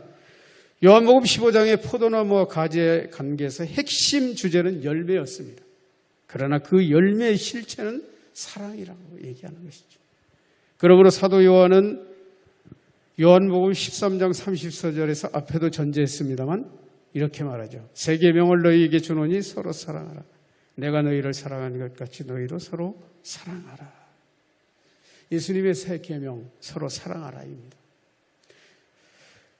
요한복음 15장의 포도나무와 가지의 관계에서 핵심 주제는 열매였습니다. 그러나 그 열매의 실체는 사랑이라고 얘기하는 것이죠. 그러므로 사도 요한은 요한복음 13장 34절에서 앞에도 전제했습니다만 이렇게 말하죠. 새 계명을 너희에게 주노니 서로 사랑하라. 내가 너희를 사랑하는 것 같이 너희도 서로 사랑하라. 예수님의 새 계명 서로 사랑하라입니다.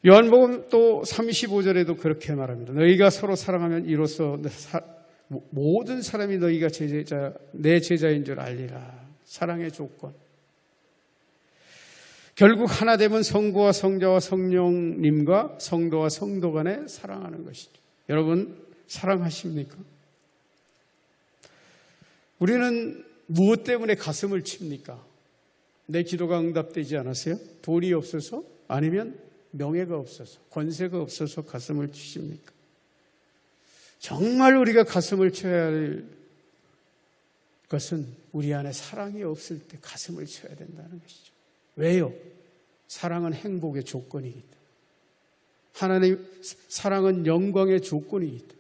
요한복음 또 35절에도 그렇게 말합니다. 너희가 서로 사랑하면 이로써 모든 사람이 너희가 내 제자인 줄 알리라. 사랑의 조건. 결국 하나 되면 성부와 성자와 성령님과 성도와 성도 간에 사랑하는 것이죠. 여러분 사랑하십니까? 우리는 무엇 때문에 가슴을 칩니까? 내 기도가 응답되지 않았어요? 돈이 없어서? 아니면 명예가 없어서? 권세가 없어서 가슴을 치십니까? 정말 우리가 가슴을 쳐야 할 것은 우리 안에 사랑이 없을 때 가슴을 쳐야 된다는 것이죠. 왜요? 사랑은 행복의 조건이기 때문에. 하나님, 사랑은 영광의 조건이기 때문에.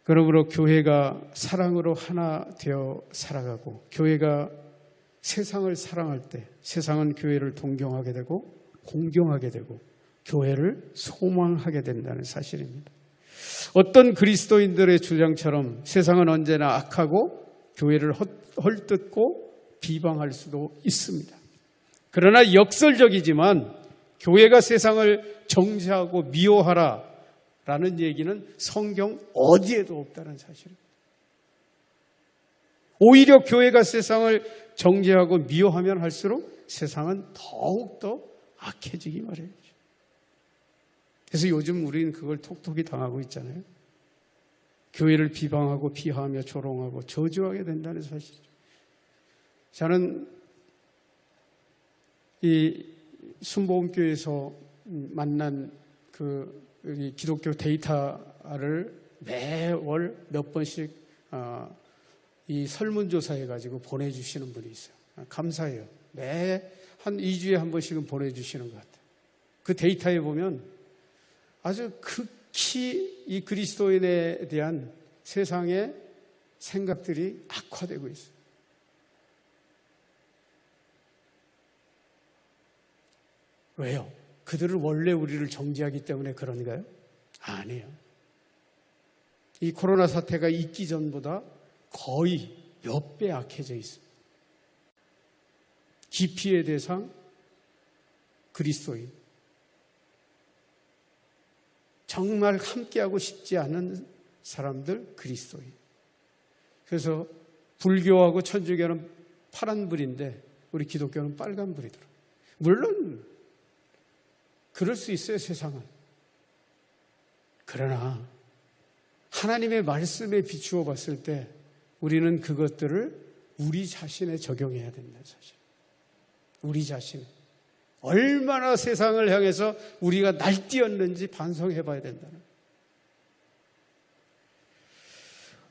그러므로 교회가 사랑으로 하나 되어 살아가고 교회가 세상을 사랑할 때 세상은 교회를 동경하게 되고 공경하게 되고 교회를 소망하게 된다는 사실입니다. 어떤 그리스도인들의 주장처럼 세상은 언제나 악하고 교회를 헐뜯고 비방할 수도 있습니다. 그러나 역설적이지만 교회가 세상을 정죄하고 미워하라 라는 얘기는 성경 어디에도 없다는 사실입니다. 오히려 교회가 세상을 정죄하고 미워하면 할수록 세상은 더욱더 악해지기 마련이죠. 그래서 요즘 우리는 그걸 톡톡히 당하고 있잖아요. 교회를 비방하고 비하하며 조롱하고 저주하게 된다는 사실이죠. 저는 이 순복음교회에서 만난 우리 기독교 데이터를 매월 몇 번씩 이 설문조사해가지고 보내주시는 분이 있어요. 감사해요. 한 2주에 한 번씩은 보내주시는 것 같아요. 그 데이터에 보면 아주 극히 이 그리스도인에 대한 세상의 생각들이 악화되고 있어요. 왜요? 그들은 원래 우리를 정죄하기 때문에 그런가요? 아니에요. 이 코로나 사태가 있기 전보다 거의 몇 배 악해져 있습니다. 기피의 대상 그리스도인. 정말 함께하고 싶지 않은 사람들 그리스도인. 그래서 불교하고 천주교는 파란불인데 우리 기독교는 빨간불이더라고요. 물론 그럴 수 있어요, 세상은. 그러나 하나님의 말씀에 비추어 봤을 때 우리는 그것들을 우리 자신에 적용해야 된다는 사실. 우리 자신. 얼마나 세상을 향해서 우리가 날뛰었는지 반성해 봐야 된다는.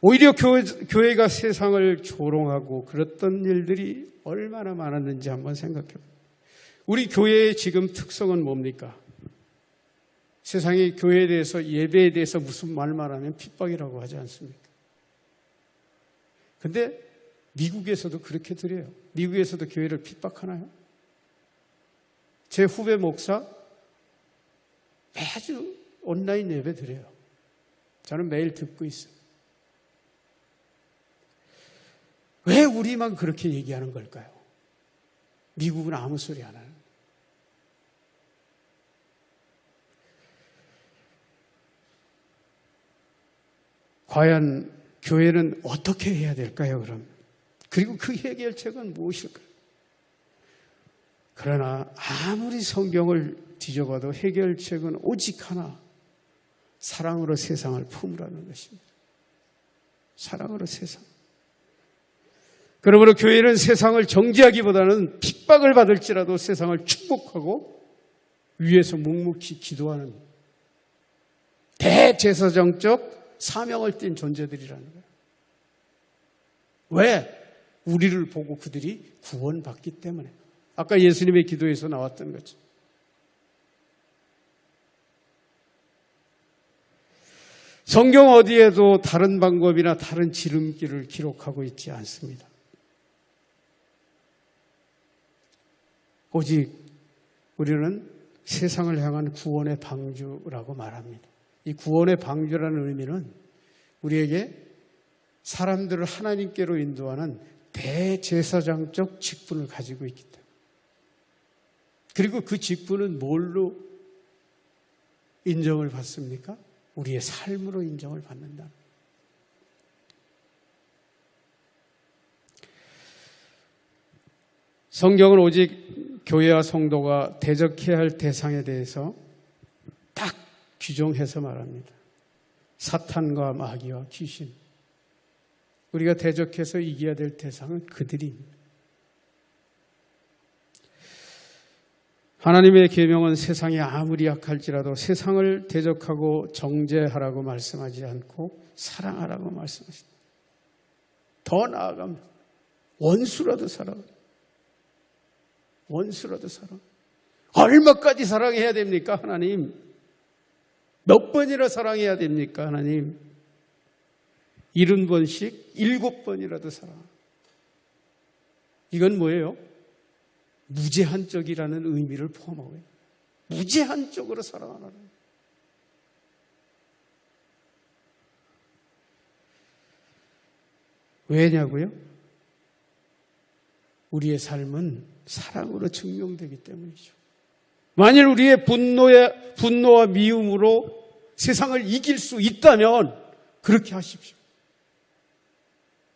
오히려 교회가 세상을 조롱하고 그랬던 일들이 얼마나 많았는지 한번 생각해 봐요. 우리 교회의 지금 특성은 뭡니까? 세상이 교회에 대해서, 예배에 대해서 무슨 말만 하면 핍박이라고 하지 않습니까? 근데 미국에서도 그렇게 드려요. 미국에서도 교회를 핍박하나요? 제 후배 목사 매주 온라인 예배 드려요. 저는 매일 듣고 있어요. 왜 우리만 그렇게 얘기하는 걸까요? 미국은 아무 소리 안 하는. 과연 교회는 어떻게 해야 될까요, 그럼? 그리고 그 해결책은 무엇일까요? 그러나 아무리 성경을 뒤져봐도 해결책은 오직 하나, 사랑으로 세상을 품으라는 것입니다. 사랑으로 세상. 그러므로 교회는 세상을 정죄하기보다는 핍박을 받을지라도 세상을 축복하고 위에서 묵묵히 기도하는 대제사장적 사명을 띤 존재들이라는 거예요. 왜? 우리를 보고 그들이 구원받기 때문에. 아까 예수님의 기도에서 나왔던 거죠. 성경 어디에도 다른 방법이나 다른 지름길을 기록하고 있지 않습니다. 오직 우리는 세상을 향한 구원의 방주라고 말합니다. 이 구원의 방주라는 의미는 우리에게 사람들을 하나님께로 인도하는 대제사장적 직분을 가지고 있기 때문에. 그리고 그 직분은 뭘로 인정을 받습니까? 우리의 삶으로 인정을 받는다. 성경은 오직 교회와 성도가 대적해야 할 대상에 대해서 딱 규정해서 말합니다. 사탄과 마귀와 귀신. 우리가 대적해서 이겨야 될 대상은 그들입니다. 하나님의 계명은 세상이 아무리 약할지라도 세상을 대적하고 정죄하라고 말씀하지 않고 사랑하라고 말씀하십니다. 더 나아갑니다. 원수라도 사랑. 원수라도 사랑. 얼마까지 사랑해야 됩니까, 하나님? 몇 번이나 사랑해야 됩니까, 하나님? 70번씩 7번이라도 사랑. 이건 뭐예요? 무제한적이라는 의미를 포함하고 있어요. 무제한적으로 사랑하라는. 왜냐고요? 우리의 삶은 사랑으로 증명되기 때문이죠. 만일 우리의 분노와 미움으로 세상을 이길 수 있다면 그렇게 하십시오.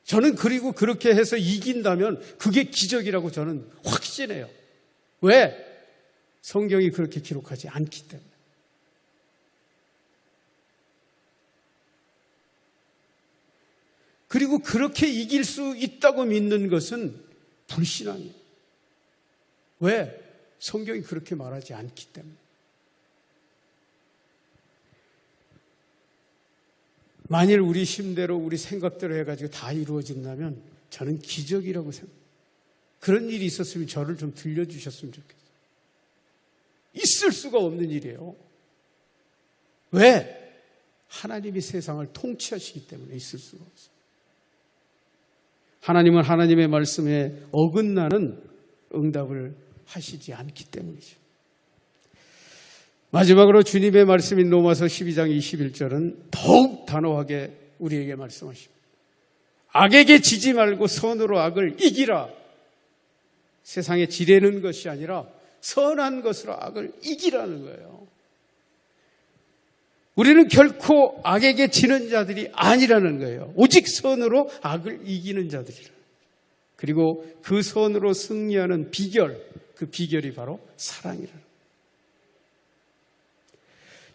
저는 그리고 그렇게 해서 이긴다면 그게 기적이라고 저는 확신해요. 왜? 성경이 그렇게 기록하지 않기 때문에. 그리고 그렇게 이길 수 있다고 믿는 것은 불신앙이에요. 왜? 성경이 그렇게 말하지 않기 때문에. 만일 우리 힘대로 우리 생각대로 해가지고 다 이루어진다면 저는 기적이라고 생각합니다. 그런 일이 있었으면 저를 좀 들려주셨으면 좋겠어요. 있을 수가 없는 일이에요. 왜? 하나님이 세상을 통치하시기 때문에 있을 수가 없어요. 하나님은 하나님의 말씀에 어긋나는 응답을 하시지 않기 때문이죠. 마지막으로 주님의 말씀인 로마서 12장 21절은 더욱 단호하게 우리에게 말씀하십니다. 악에게 지지 말고 선으로 악을 이기라. 세상에 지레는 것이 아니라 선한 것으로 악을 이기라는 거예요. 우리는 결코 악에게 지는 자들이 아니라는 거예요. 오직 선으로 악을 이기는 자들이라. 그리고 그 선으로 승리하는 비결, 그 비결이 바로 사랑이라.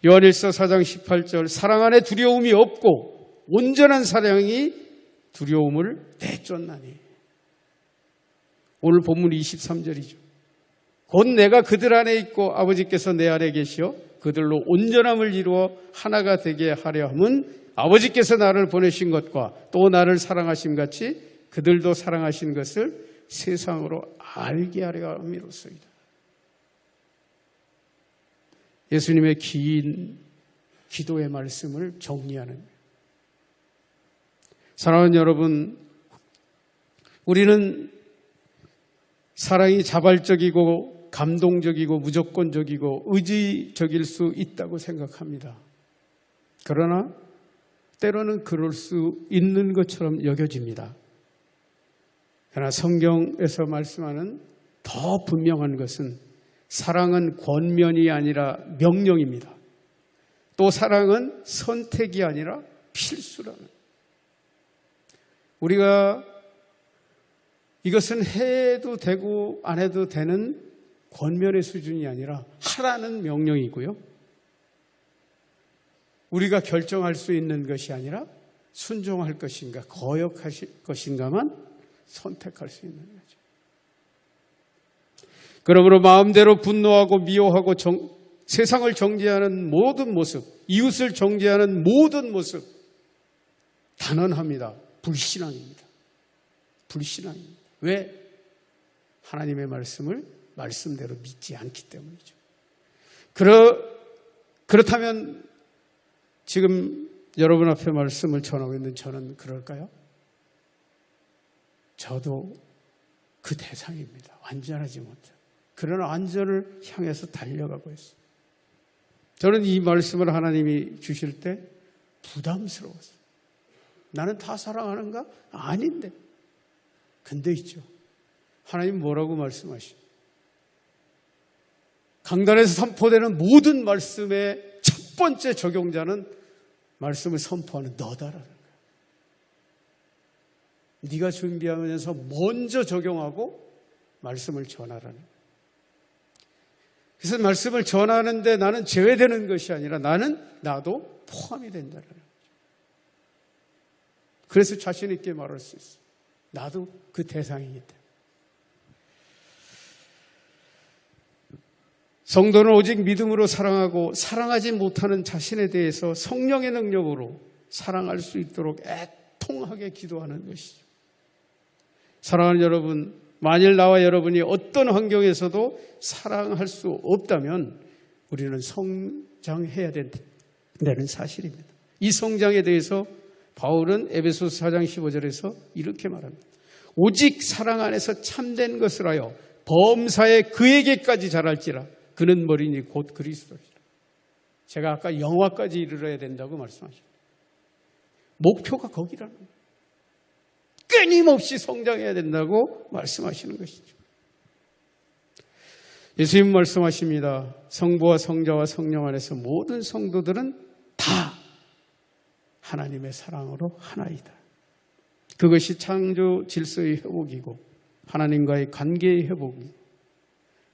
요한일서 4장 18절, 사랑 안에 두려움이 없고 온전한 사랑이 두려움을 내쫓나니. 오늘 본문 23절이죠. 곧 내가 그들 안에 있고 아버지께서 내 안에 계시어 그들로 온전함을 이루어 하나가 되게 하려 함은 아버지께서 나를 보내신 것과 또 나를 사랑하심 같이 그들도 사랑하신 것을 세상으로 알게 하려 함이로소이다. 예수님의 긴 기도의 말씀을 정리하는, 사랑하는 여러분, 우리는 사랑이 자발적이고 감동적이고 무조건적이고 의지적일 수 있다고 생각합니다. 그러나 때로는 그럴 수 있는 것처럼 여겨집니다. 그러나 성경에서 말씀하는 더 분명한 것은 사랑은 권면이 아니라 명령입니다. 또 사랑은 선택이 아니라 필수라는. 우리가 이것은 해도 되고 안 해도 되는 권면의 수준이 아니라 하라는 명령이고요. 우리가 결정할 수 있는 것이 아니라 순종할 것인가 거역할 것인가만 선택할 수 있는 거죠. 그러므로 마음대로 분노하고 미워하고 세상을 정죄하는 모든 모습, 이웃을 정죄하는 모든 모습 단언합니다. 불신앙입니다. 불신앙입니다. 왜? 하나님의 말씀을 말씀대로 믿지 않기 때문이죠. 그렇다면 지금 여러분 앞에 말씀을 전하고 있는 저는 그럴까요? 저도 그 대상입니다. 완전하지 못해. 그런 안전을 향해서 달려가고 있어요. 저는 이 말씀을 하나님이 주실 때 부담스러웠어요. 나는 다 사랑하는가? 아닌데. 근데 있죠. 하나님 뭐라고 말씀하시죠? 강단에서 선포되는 모든 말씀의 첫 번째 적용자는 말씀을 선포하는 너다라는 거예요. 네가 준비하면서 먼저 적용하고 말씀을 전하라는 거예요. 그래서 말씀을 전하는데 나는 제외되는 것이 아니라 나도 포함이 된다는 거예요. 그래서 자신 있게 말할 수 있어요. 나도 그 대상이기 때문에. 성도는 오직 믿음으로 사랑하고 사랑하지 못하는 자신에 대해서 성령의 능력으로 사랑할 수 있도록 애통하게 기도하는 것이죠. 사랑하는 여러분, 만일 나와 여러분이 어떤 환경에서도 사랑할 수 없다면 우리는 성장해야 된다는 사실입니다. 이 성장에 대해서 바울은 에베소서 4장 15절에서 이렇게 말합니다. 오직 사랑 안에서 참된 것을 하여 범사에 그에게까지 자랄지라. 그는 머리니 곧 그리스도시라. 제가 아까 영화까지 이르러야 된다고 말씀하셨습니다. 목표가 거기라는 거예요. 끊임없이 성장해야 된다고 말씀하시는 것이죠. 예수님 말씀하십니다. 성부와 성자와 성령 안에서 모든 성도들은 다 하나님의 사랑으로 하나이다. 그것이 창조 질서의 회복이고 하나님과의 관계의 회복이고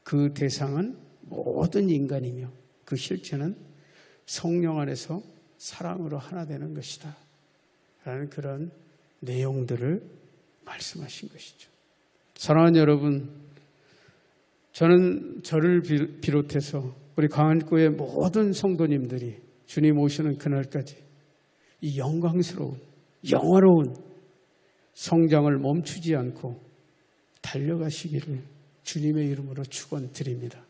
그 대상은 모든 인간이며 그 실체는 성령 안에서 사랑으로 하나 되는 것이다 라는 그런 내용들을 말씀하신 것이죠. 사랑하는 여러분, 저는 저를 비롯해서 우리 강한교회 모든 성도님들이 주님 오시는 그날까지 이 영광스러운 영화로운 성장을 멈추지 않고 달려가시기를 주님의 이름으로 축원드립니다.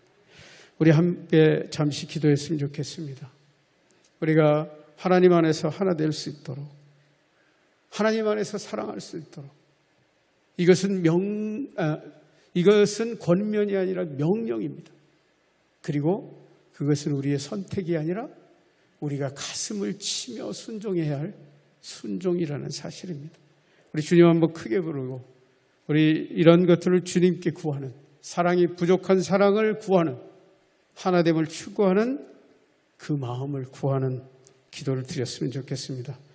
우리 함께 잠시 기도했으면 좋겠습니다. 우리가 하나님 안에서 하나 될 수 있도록, 하나님 안에서 사랑할 수 있도록, 이것은 권면이 아니라 명령입니다. 그리고 그것은 우리의 선택이 아니라 우리가 가슴을 치며 순종해야 할 순종이라는 사실입니다. 우리 주님 한번 크게 부르고 우리 이런 것들을 주님께 구하는, 사랑이 부족한 사랑을 구하는, 하나됨을 추구하는 그 마음을 구하는 기도를 드렸으면 좋겠습니다.